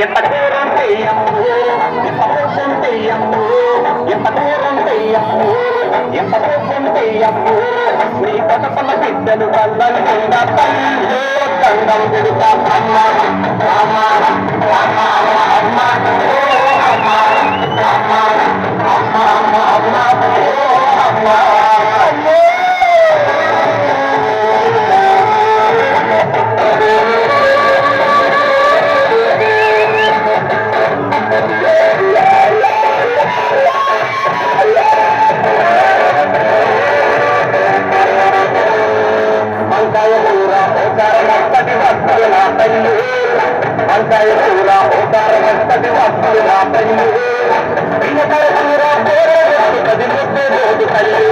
ఎంత దూరం తెయ్యము ఎంత కోసం తెయ్యము ఎంత దూరం తెయ్యము ఎంత కోసం తెయ్యము నీ కథపల బిడ్డలు కళ్ళలు కింద తల్లి దండం పెడతా అమ్మ అమ్మ అమ్మ అమ్మ అమ్మ అమ్మ అమ్మ అమ్మ అమ్మ వంకాయ కూర ఓకార మెత్తటి వస్తువు నా తల్లి వంకాయ కూర ఓకార మెత్తటి వస్తువు నా తల్లి బియ్యకాయ కూర పది ముద్దు రోజు తల్లి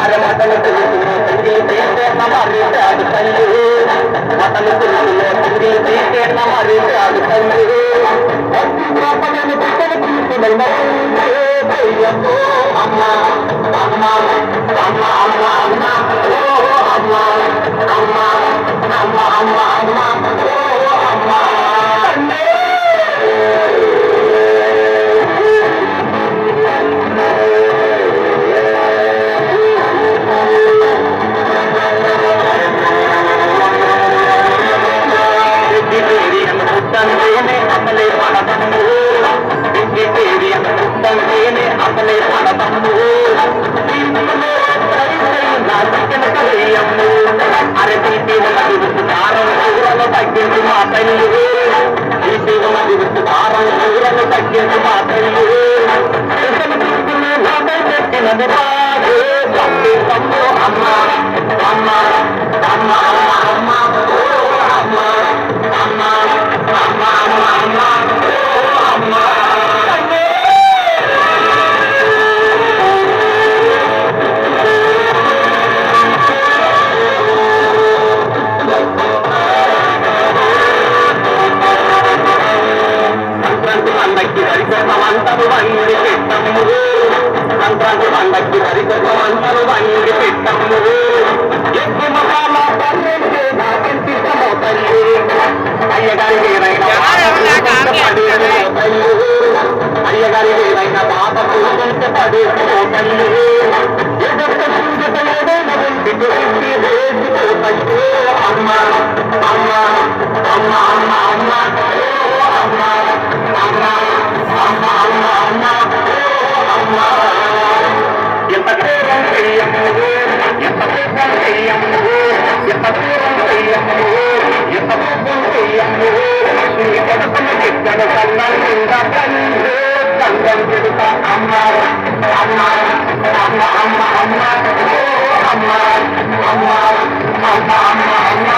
అరే మటను తెలుసులో తిరిగి తీసేన్న మరి కాదు తల్లి మటను తెలుసులో తిరిగి తీసేన్న మరి కాదు తల్లి బిడ్డలు తీసుకున్న అమ్మ అమ్మ అమ్మ అమ్మ అమ్మ అమ్మ అమ్మ అమ్మ అమ్మ అమ్మ అమ్మ పుట్టంతేనే అసలే పడతము వెజిటేరియన్ పుట్టంతేనే అసలే పడతము అరే తీసి ఉన్నది విస్తుకారం ఊరలు తగ్గించి మా తల్లి తీసి ఉన్నది విస్తుకారం ఊరలు తగ్గించి మా తల్లి పెట్టినది బాధే సంతోషంలో అమ్మ అమ్మ అమ్మ అమ్మ అమ్మ అమ్మ అమ్మ అమ్మ అమ్మ అమ్మ పండక్కి హరికమంతలు వండి పెట్టము సంక్రాంతి పండక్కి హరికమంతలు వండి పెట్టము ఎక్కి మహాల పన్నెండు నాకెంతిష్టమో తల్లి అయ్యగారి అయ్యగారి ఏదైనా బాధ పూజంటే పడేసుకో తల్లి అమ్మ అమ్మ అమ్మ అమ్మ అమ్మ ఎంత దూరం చెయ్యము ఎంత దూరం చెయ్యము ఎంత దూరం చెయ్యము ఎంత దూరం చెయ్యము నీ కడుపున బిడ్డలు కళ్ళం కింద తల్లి దండం పెడతా అమ్మ అమ్మ అమ్మ అమ్మ అమ్మ అమ్మ అమ్మ అమ్మ అమ్మ అమ్మ